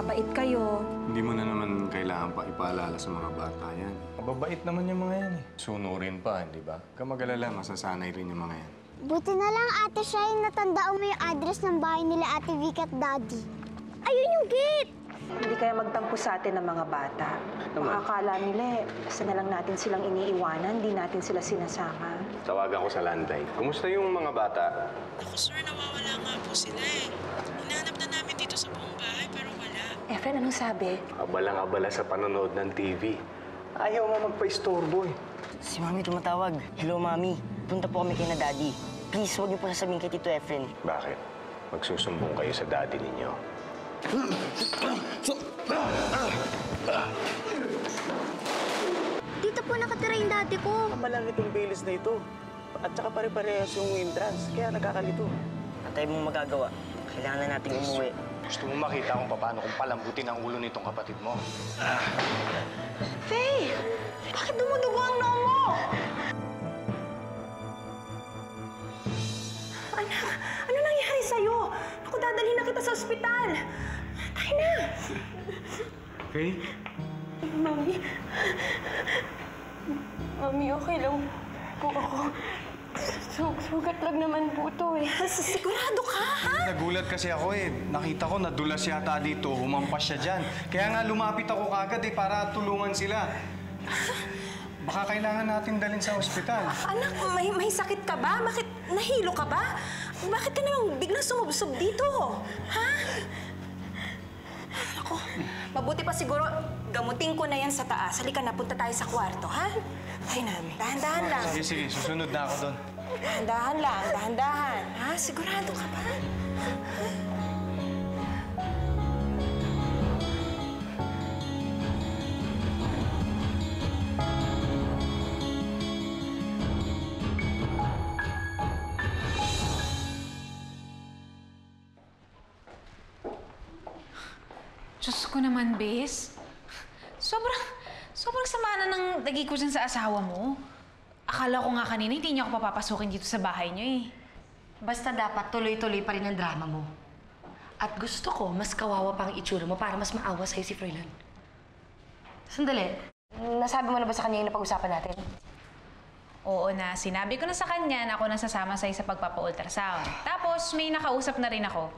magkakabait kayo. Hindi mo na naman kailangan pa ipaalala sa mga bata yan. Mababait naman yung mga yan eh. Sunurin pa, hindi ba? Kamagalala, masasanay rin yung mga yan. Buti na lang, Ate Shine, natandaan mo yung address ng bahay nila Ate Vic at Daddy. Ayun yung gate! Hindi kaya magtampo sa atin ng mga bata. Makakala nila basta na lang natin silang iniiwanan, di natin sila sinasama. Tawagan ko sa landline. Kumusta yung mga bata? Ako, sir, nawawala nga po sila eh. Hinahanap na namin dito sa buong bahay, pero wala. Efren, anong sabi? Abalang-abala sa panonood ng TV. Ayaw nga magpa-istorbo eh. Si Mami tumatawag. Hello, Mami. Punta po kami kay na Daddy. Please, huwag niyo po sasabihin kay Tito Efren. Bakit? Magsusumbong kayo sa daddy ninyo. Dito po nakatira yung daddy ko. Malang itong bilis na ito. At saka pare-parehas yung entrance, kaya nagkakalito. At tayo mong magagawa. Kailangan na nating umuwi. Gusto mo makita kung paano kung palambutin ang ulo nitong kapatid mo? Faye! Bakit dumudugo ang noo mo? Anak, ano nangyari sa'yo? Ako dadalhin na kita sa ospital. Tayo na! Okay? Mami. Mami, okay lang po ako. Sugat lang naman po to eh. Sigurado ka, ha? Nagulat kasi ako eh. Nakita ko nadulas yata dito, humampas siya dyan. Kaya nga lumapit ako kagad eh para tulungan sila. Baka kailangan natin dalhin sa ospital. Anak, may sakit ka ba? Bakit nahilo ka ba? Bakit ka namang biglang sumubsob dito? Ha? Ako, mabuti pa siguro gamutin ko na yan sa taas. Halika na, punta tayo sa kwarto, ha? Tayo na, dahan-dahan lang. Sige, sige. Susunod na ako doon. Dahan-dahan lang, dahan-dahan. Ha? Sigurado ka ba? Diyos ko naman, Bes. Sobrang sama na ng lagi ko dyan sa asawa mo. Akala ko nga kanina hindi niya ako papapasukin dito sa bahay niyo eh. Basta dapat tuloy-tuloy pa rin ang drama mo. At gusto ko, mas kawawa pa ang itsura mo para mas maawa sa'yo si Froilan. Sandali. Nasabi mo na ba sa kanya yung napag-usapan natin? Oo na, sinabi ko na sa kanya na ako nasasama sa'yo sa pagpapa-ultrasound. Tapos may nakausap na rin ako.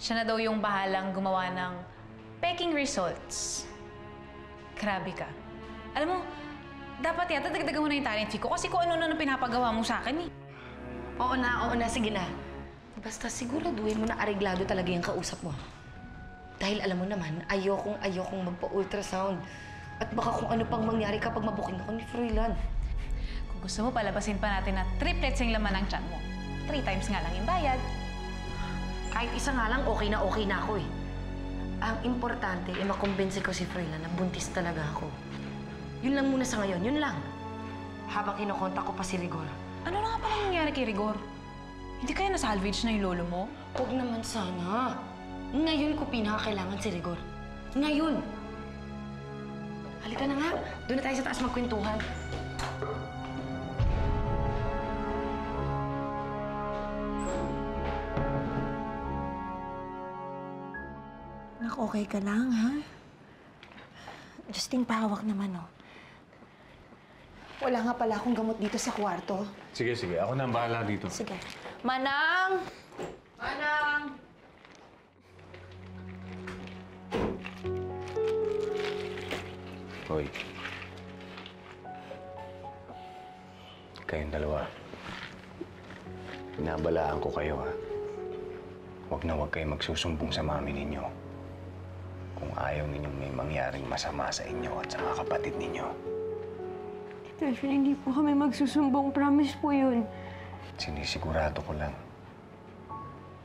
Siya na daw yung bahalang gumawa ng peking results. Grabe ka. Alam mo, dapat yata dagdagan mo na yung talent fee ko kasi kung ano-ano na pinapagawa mo sa akin eh. Oo na, sige na. Basta siguraduhin mo na areglado talaga yung kausap mo. Dahil alam mo naman, ayokong magpa-ultrasound. At baka kung ano pang mangyari kapag mabuking ako ni Froilan. Kung gusto mo, palabasin pa natin na triplets yung laman ng tiyan mo. 3 times nga lang yung bayad. Kahit isa nga lang, okay na ako eh. Ang importante, makumbinsi ko si Froilan na buntis talaga ako. Yun lang muna sa ngayon, yun lang. Habang kinokontak ko pa si Rigor. Ano na nga pala nangyari kay Rigor? Hindi kaya na-salvage na yung lolo mo? Huwag naman sana. Ngayon ko pinakakailangan si Rigor. Ngayon! Halika na nga. Doon na tayo sa taas magkwentuhan. Anak, okay ka lang, ha? Justin, pahawak naman, oh. Wala nga pala akong gamot dito sa kwarto. Sige, sige. Ako na ang bahala dito. Sige. Manang! Manang! Hoy. Kayong dalawa. Pinabalaan ko kayo, ha? Huwag na huwag kayong magsusumbong sa mami ninyo. Kung ayaw ninyong may mangyaring masama sa inyo at sa mga kapatid ninyo. Tito Efren, hindi po kami magsusumbong. Promise po yun. Sinisigurado ko lang.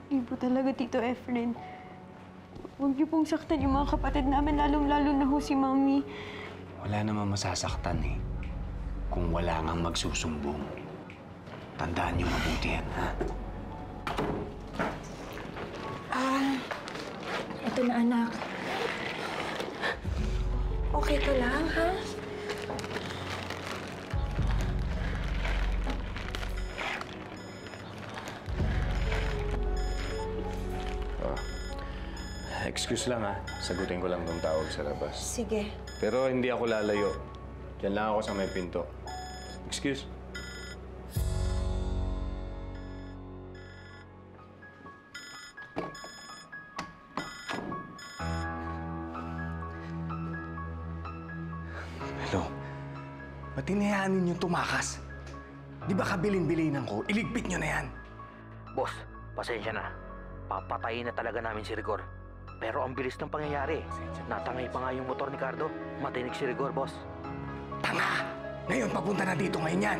Hindi po talaga, Tito Efren. Huwag niyo pong saktan yung mga kapatid namin, lalong-lalo na ho si Mami. Wala namang masasaktan eh. Kung wala ngang magsusumbong. Tandaan niyo mabuti yan, ha? Ito na, anak. Okay ka lang, ha? excuse lang ha. Sagutin ko lang tong tawag sa labas. Sige. Pero hindi ako lalayo. Diyan lang ako sa may pinto. Excuse. Hello. Ba't hinayaan ninyo tumakas? Di ba kabilin-bilinan ko? Iligpit nyo na yan. Boss, pasensya na. Papatayin na talaga namin si Rigor. Pero ang bilis ng pangyayari. Natangay pa nga yung motor ni Cardo. Matinik si Rigor, boss. Tanga! Ngayon, papunta na dito ngayon yan.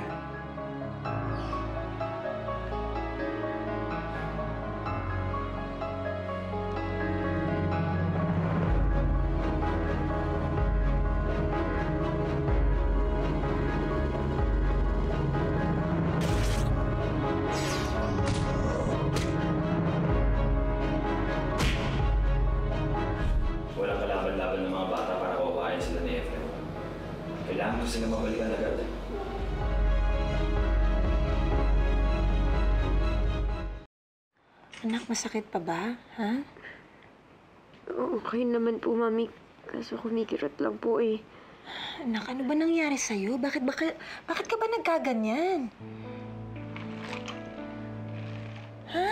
Walang kalaban-laban ng mga bata para kukuhain sila ni Efren. Kailangan ko sila mabalikan agad. Anak, masakit pa ba? Ha? Okay naman po, Mami. Kaso kumikirot lang po eh. Anak, ano ba nangyari sa'yo? Bakit ka ba nagkaganyan? Ha?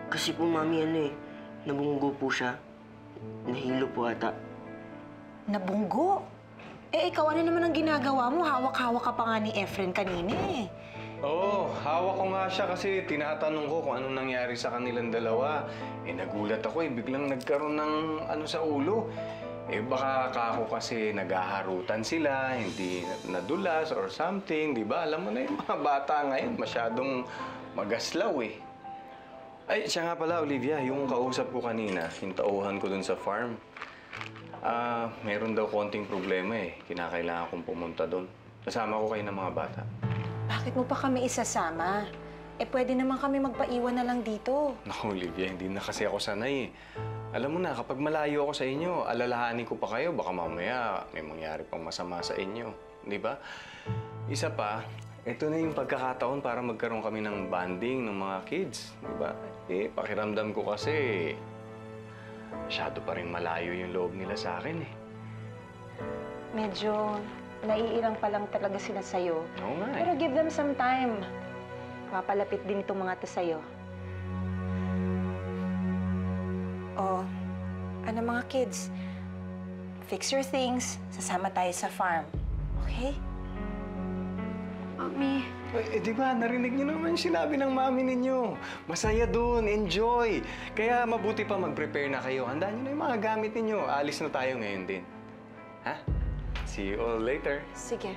Kasi po, Mami, nabunggo po siya. Nahilo po ata. Nabunggo? Eh, ikaw ano naman ang ginagawa mo? Hawak-hawak ka pa nga ni Efren kanina eh. Oo, hawak ko nga siya kasi tinatanong ko kung anong nangyari sa kanilang dalawa. Eh, nagulat ako eh. Biglang nagkaroon ng ano sa ulo. Eh, baka ako kasi naghaharutan sila, hindi nadulas or something, di ba? Alam mo na yung mga bata ngayon, masyadong magaslaw eh. Ay, siya nga pala, Olivia, yung kausap ko kanina, yung tauhan ko dun sa farm. Meron daw konting problema eh. Kinakailangan kong pumunta dun. Kasama ko kayo ng mga bata. Bakit mo pa kami isasama? Eh, pwede naman kami magpaiwan na lang dito. Naku, Olivia, hindi na kasi ako sanay eh. Alam mo na, kapag malayo ako sa inyo, alalahanin ko pa kayo. Baka mamaya may mangyari pang masama sa inyo. Di ba? Isa pa, ito na yung pagkakataon para magkaroon kami ng bonding ng mga kids. Di ba? Eh, pakiramdam ko kasi masyado pa rin malayo yung loob nila sa akin eh. Medyo naiilang pa lang talaga sila sa'yo. Oo nga eh. Pero give them some time. Papalapit din itong mga to sa'yo. Oh, ano mga kids? Fix your things. Sasama tayo sa farm. Okay? Mami, Eh, di ba, narinig niyo naman yung sinabi ng mami ninyo. Masaya dun, enjoy. Kaya mabuti pa mag-prepare na kayo. Handaan niyo na yung mga gamit ninyo. Alis na tayo ngayon din. Ha? See you all later. Sige.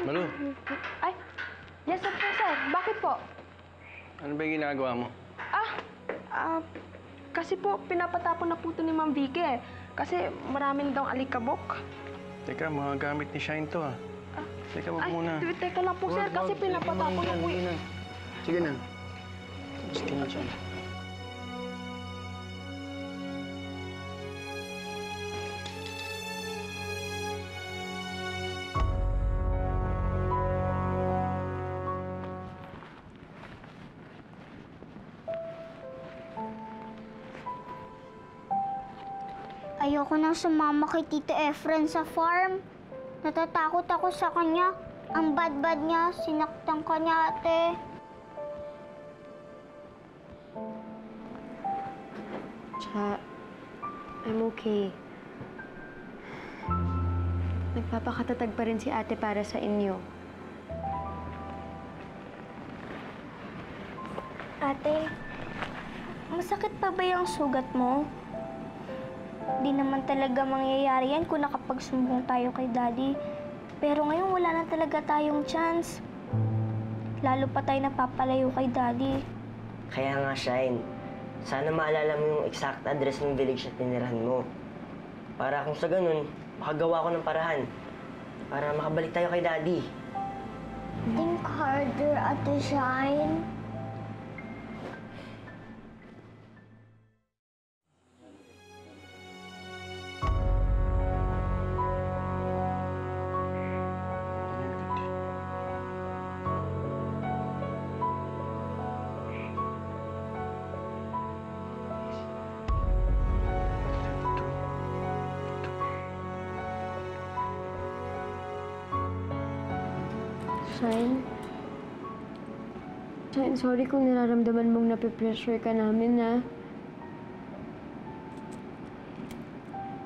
Manu, Ay, yes, of course, sir. Bakit po? ano ba yung ginagawa mo? Kasi po, pinapatapon na po ito ni Ma'am Vicky eh. Kasi maraming daw alikabok. Teka, mga gamit ni Shine to ah. Teka, wag muna. Teka lang po, sir, kasi pinapatapon na po eh. Sige na. Gusto na siya. Ayoko nang sumama kay Tito Efren sa farm. Natatakot ako sa kanya. Ang bad-bad niya, sinaktan ka niya, ate. Tsaka, I'm okay. Nagpapakatatag pa rin si ate para sa inyo. Ate, masakit pa ba yung sugat mo? Di naman talaga mangyayari yan kung nakapagsumbong tayo kay Daddy. Pero ngayon wala na talaga tayong chance. Lalo pa tayo napapalayo kay Daddy. Kaya nga, Shine, sana maalala mo yung exact address ng village na tinirahan mo. Para kung sa ganun, makagawa ko ng parahan. Para makabalik tayo kay Daddy. Think harder, Ate Shine. Shine. Shine, sorry kung nararamdaman mong nape-pressure ka namin, ha?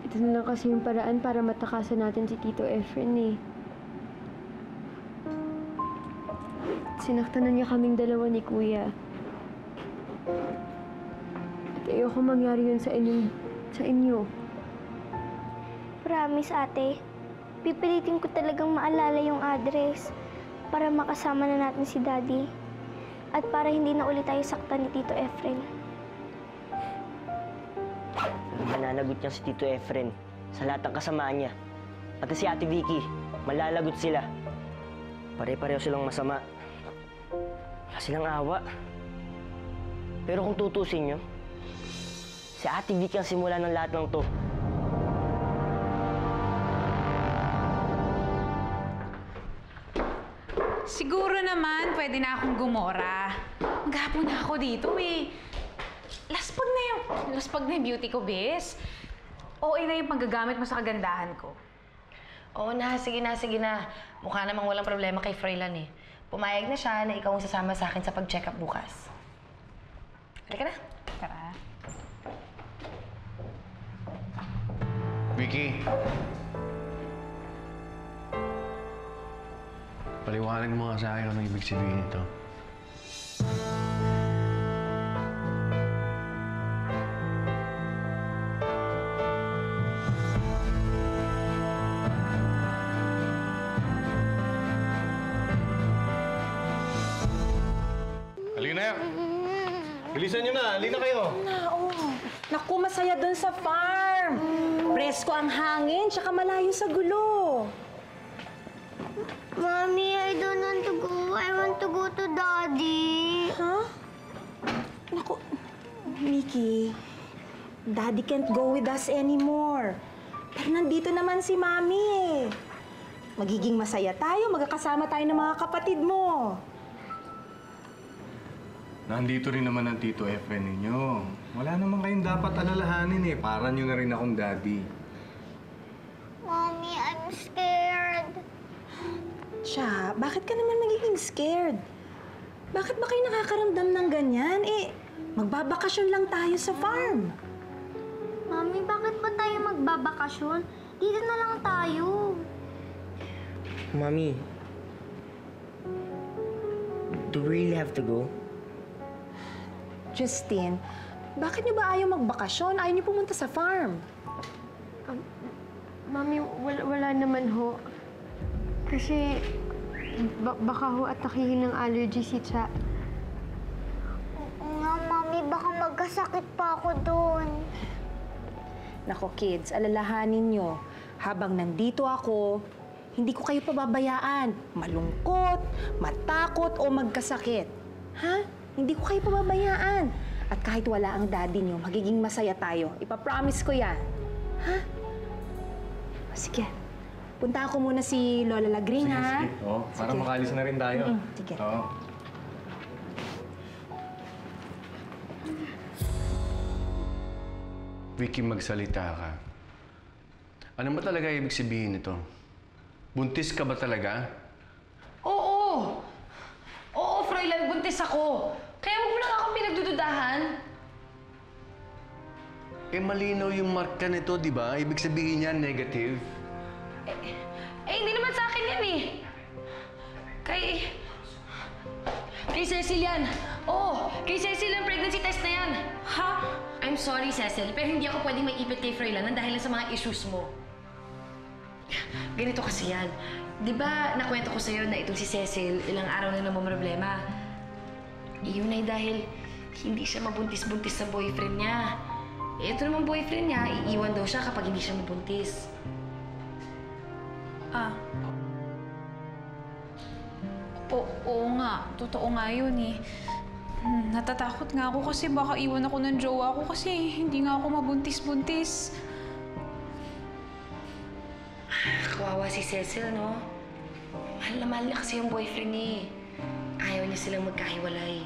Ito na lang kasi yung paraan para matakasan natin si Tito Efren, eh. Sinaktan na niya kaming dalawa ni Kuya. At ayoko mangyari yun sa inyo. Promise, ate. Pipilitin ko talagang maalala yung address para makasama na natin si Daddy. At para hindi na ulit tayo saktan ni Tito Efren. Mananagot niya si Tito Efren sa lahat ng kasamaan niya. Pati si Ate Vicky, malalagot sila. Pare-pareho silang masama. Wala silang awa. Pero kung tutusin niyo, si Ate Vicky ang simula ng lahat ng to. Siguro naman, pwede na akong gumora. Maghapon na ako dito eh. Laspag na yung beauty ko, bes. Okay na yung paggagamit mo sa kagandahan ko. Oo na, sige na, sige na. Mukha namang walang problema kay Froilan eh. Pumayag na siya na ikaw ang sasama sa akin sa pag-check up bukas. Halika na. Tara. Vicky. Paliwanag mo nga sa akin anong ibig sabihin nito. Halika na! Bilisan nyo na! Halina kayo! Naku, masaya dun sa farm. Presko ang hangin, tsaka malayo sa gulo. Mommy, I don't want to go. I want to go to Daddy. Huh? Naku, Mickey, Daddy can't go with us anymore. Pero nandito naman si Mami eh. Magiging masaya tayo, magkakasama tayo ng mga kapatid mo. Nandito rin naman ang Tito Efren ninyo. Wala naman kayong dapat alalahanin eh. Para nyo na rin akong daddy. Mommy, I'm scared. Siya, bakit ka naman magiging scared? Bakit ba kayo nakakaramdam ng ganyan? Eh, magbabakasyon lang tayo sa farm. Mommy, bakit ba tayo magbabakasyon? Dito na lang tayo. Mami, do we really have to go? Justine, bakit niyo ba ayaw magbakasyon? Ayaw niyo pumunta sa farm? Mami, wala naman ho. Kasi baka ho atakihin ng allergy si Cha. Oo nga, Mommy, baka magkasakit pa ako doon. Nako kids, alalahanin niyo. Habang nandito ako, hindi ko kayo pababayaan. Malungkot, matakot o magkasakit. Ha? Hindi ko kayo pababayaan. At kahit wala ang daddy niyo, magiging masaya tayo. Ipapromise ko yan. Ha? Sige. Punta ko muna si Lola Lagring, ha? Sige. Oh, para Sige. makalis na rin tayo. Sige. Oo. Vicky, magsalita ka. Ano ba talaga ibig sabihin nito? Buntis ka ba talaga? Oo! Oo, Froilan, buntis ako. Kaya huwag mo lang akong pinagdududahan. Eh, malinaw yung marka nito, di ba? Ibig sabihin niya negative. Hindi naman sa akin yan eh. Kay Cecil yan. Oo, kay Cecil ang pregnancy test na yan. Ha? I'm sorry, Cecil, pero hindi ako pwedeng maipit kay Froilan dahil sa mga issues mo. Ganito kasi yan. Di ba nakwento ko sa'yo na itong si Cecil ilang araw na namumroblema? Iyon ay dahil hindi siya mabuntis-buntis sa boyfriend niya. Eh, ito naman boyfriend niya, iiwan daw siya kapag hindi siya mabuntis. Oo nga. Totoo nga yun eh. Natatakot nga ako kasi baka iwan ako ng jowa ko kasi hindi nga ako mabuntis-buntis. Kawawa si Cecil, no? Mahal na mahal niya kasi yung boyfriend niya eh. Ayaw niya silang magkahiwalay.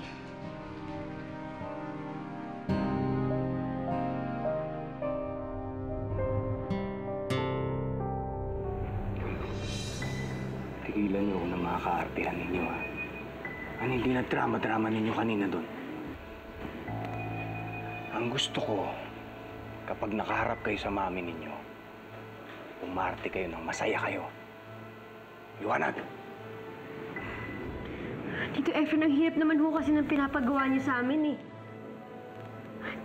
tigilan niyo na mga kaartihan ninyo, ha? Ano hindi na drama-drama ninyo kanina doon? Ang gusto ko, kapag nakaharap kayo sa mami ninyo, umarte kayo ng masaya kayo. Liwanag! Tito Efren, ang hirap naman ho kasi ng pinapagawa niyo sa amin eh.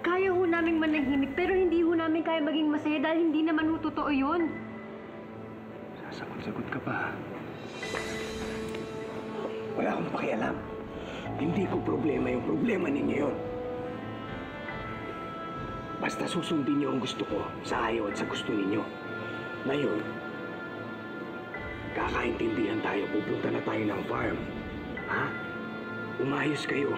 Kaya ho namin manahimik, pero hindi ho namin kaya maging masaya dahil hindi naman ho totoo yun. Sasagot-sagot ka pa, ha? Wala akong pakialam. Hindi ko problema yung problema ninyo yun. Basta susundin niyo ang gusto ko sa ayaw at sa gusto ninyo. Ngayon, kakaintindihan tayo. Pupunta na tayo ng farm. Ha? Umayos kayo.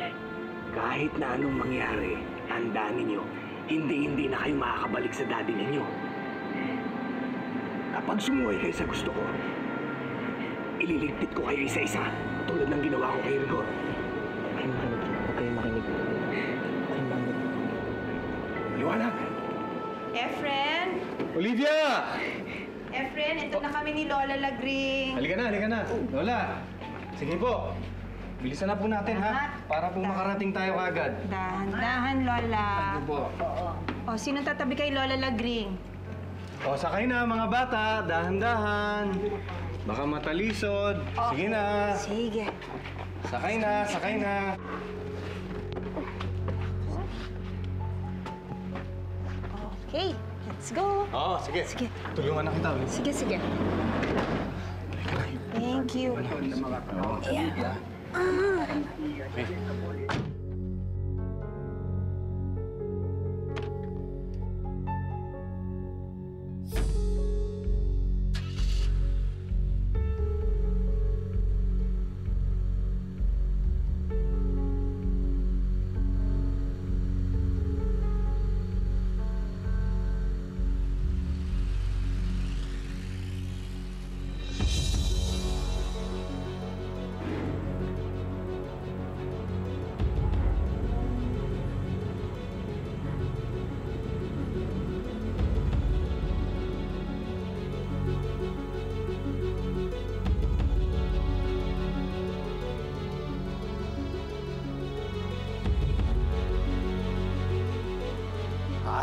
Kahit na anong mangyari, handaan ninyo. Hindi na kayo makakabalik sa daddy ninyo. Kapag sumuway kayo sa gusto ko, ililigpit ko kayo isa-isa. Tulad ng ginawa ko kay Rigor. Huwag kayo makinig. Liwanag! Efren! Olivia! Efren, ito na kami ni Lola Lagring. Halika na. Lola, sige po. Bilisan na po natin, ha? Para po makarating tayo kagad. Dahan-dahan, Lola. Ano po? O, sino tatabi kay Lola Lagring? O, sakay na mga bata. Dahan-dahan. Baka matalisod. Sige na. Sige. Sakay na. Okay, let's go. Oo, sige. Sige. Tulungan na kita. Sige. Thank you. Yeah.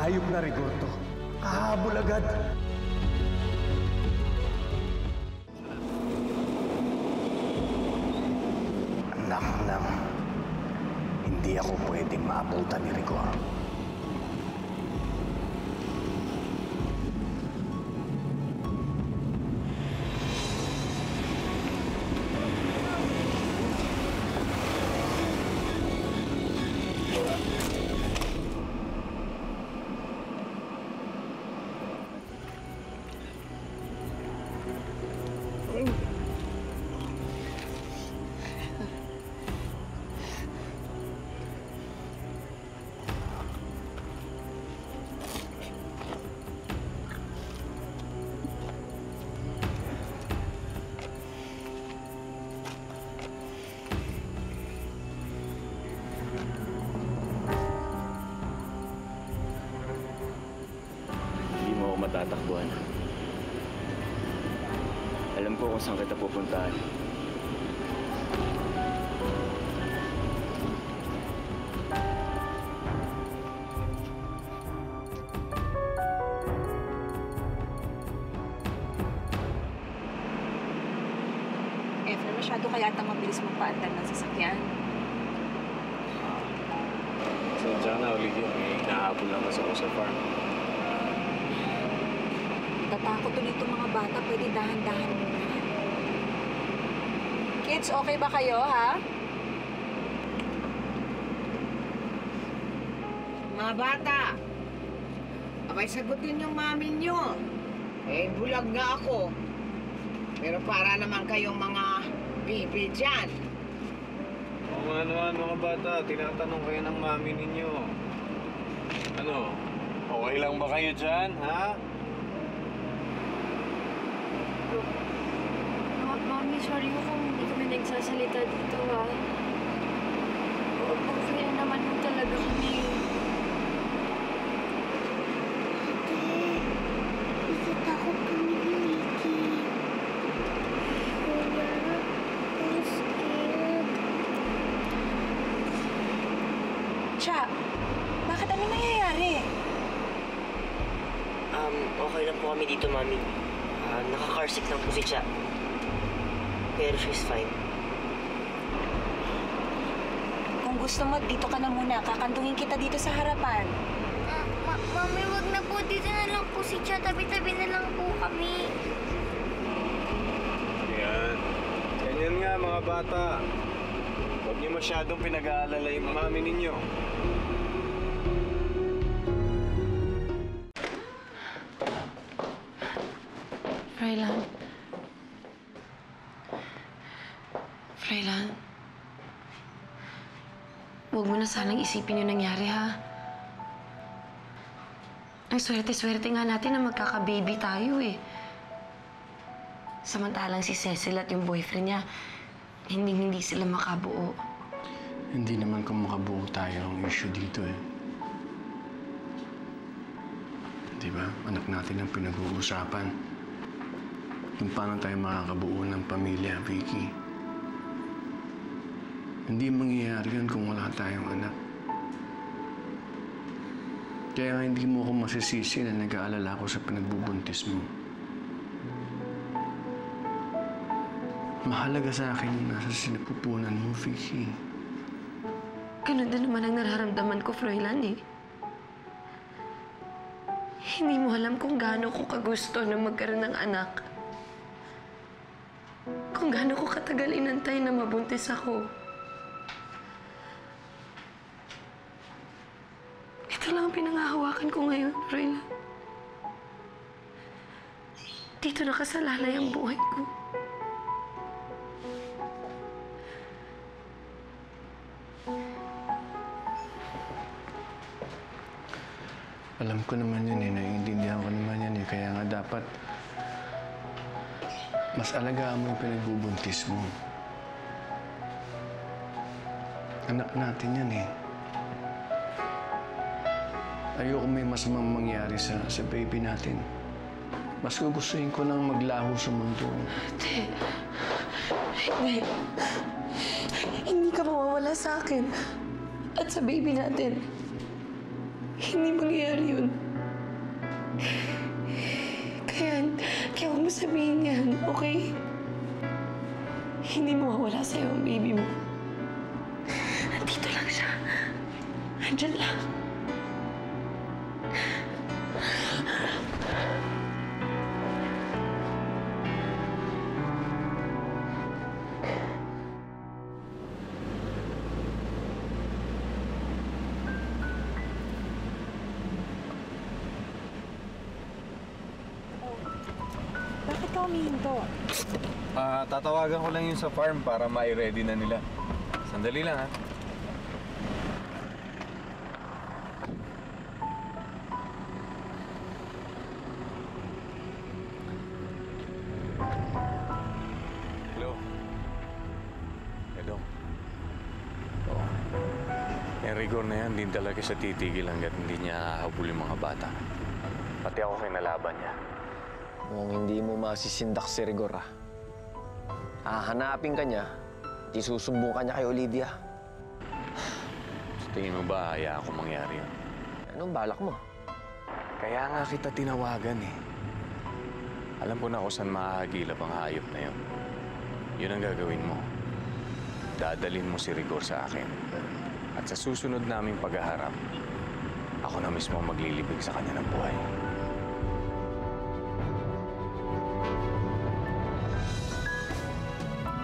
Hayop na, Rigor to. Kahabol agad. Anak nang hindi ako pwedeng maabutan ni Rigor. Matatakbuhan. Alam ko kung saan kita pupuntahan. Efren, masyado kaya ata mabilis magpaandar ng sasakyan. Sadya na, Olivia. May nahabol lang kasi ako sa farm. Tatakot ulit itong mga bata. Pwede dahan-dahan muna. Kids, okay ba kayo, ha? Mga bata, abay sagutin yung mami nyo. Eh, bulag nga ako. Pero para naman kayong mga bibi dyan. Oo nga naman, mga bata. Tinatanong kayo ng mami ninyo. Ano? Okay lang ba kayo dyan, ha? Mami, sorry ko kung hindi kami nagsasalita dito, ha? Okay lang naman mo talaga kami. Natatakot kami ni Mickey. Kuya. Okay lang po kami dito, Mami. Naka-carsick lang po si Cha. Pero she's fine. Kung gusto mo, dito ka na muna. Kakantungin kita dito sa harapan. Mami, wag na po. Dito na lang po si Cha. Tabi-tabi na lang po kami. Yan. Ganyan nga mga bata. Huwag niyo masyadong pinag-aalala yung mami ninyo. Froilan. Froilan. Huwag mo na sanang isipin yung nangyari, ha? Ang swerte-swerte nga natin na magkaka-baby tayo, eh. Samantalang si Cecil at yung boyfriend niya, hindi sila makabuo. Hindi naman kung makabuo tayo ang issue dito eh. Di ba? Anak natin ang pinag-uusapan. Kung paano tayo makakabuo ng pamilya, Vicky. Hindi mangyayari yun kung wala tayong anak. Kaya nga hindi mo ako masisisi na nag-aalala ko sa pinagbubuntis mo. Mahalaga sa akin yung nasa sinapupunan mo, Vicky. Ganun din naman ang nararamdaman ko, Froilan, eh. Hindi mo alam kung gaano ko kagusto na magkaroon ng anak. Kung gaano ko katagal inantay na mabuntis ako. Ito lang ang pinangahawakan ko ngayon, Froilan. Dito nakasalalay ang buhay ko. Alam ko naman yun eh, naiintindihan ko naman yan eh. Kaya nga dapat mas alagaan mo yung pinagbubuntis mo. Anak natin yan eh. Ayoko may masamang mangyari sa baby natin. Mas gugustuhin ko nang maglaho sa mundo. Hindi. Hindi ka mawawala sa akin. At sa baby natin. Hindi mangyayari yun. Kaya huwag mo sabihin yan, okay? Hindi mawawala sa'yo ang baby mo. Nandito lang siya. Andyan lang. Bakit ka umihinto? Tatawagan ko lang yun sa farm para mai-ready na nila. Sandali lang, ha? Hello? Hello? Oo. Yung rigor na yan, hindi talaga siya titigil hanggat hindi niya hahabol yung mga bata. Pati ako kinalaban niya. Kung hindi mo masisindak si Rigor, hahanapin ka niya, isusumbong ka niya kay Olivia. Sa tingin mo ba, hayaan ko mangyari yun? Anong balak mo? Kaya nga kita tinawagan eh. Alam ko na kung saan mahahagilap ang hayop na yun. Yun ang gagawin mo. Dadalhin mo si Rigor sa akin. At sa susunod naming paghaharap, ako na mismo maglilibig sa kanya ng buhay.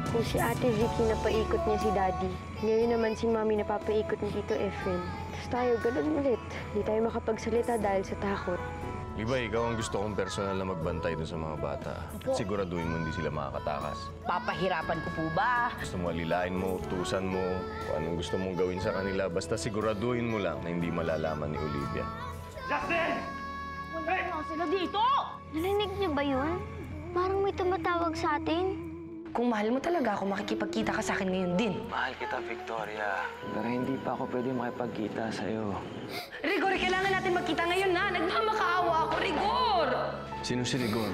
Kung si Ate Vicky napaikot niya si Daddy, ngayon naman si Mami napapaikot ni Tito Efren. Tapos tayo, ganun ulit. Hindi tayo makapagsalita dahil sa takot. Di ba, ikaw ang gusto kong personal na magbantay doon sa mga bata. At siguraduhin mo hindi sila makakatakas. Papahirapan ko po ba? Gusto mo alilain mo, utusan mo, kung anong gusto mong gawin sa kanila. Basta siguraduhin mo lang na hindi malalaman ni Olivia. Wala na sila dito! Narinig niyo ba yun? Parang may tumatawag sa atin. Kung mahal mo talaga ako, makikipagkita ka sa akin ngayon din. Mahal kita, Victoria. Pero hindi pa ako pwede makipagkita sa'yo. Rigor, kailangan natin magkita ngayon na. Nagmamakaawa ako, Rigor! Sino si Rigor?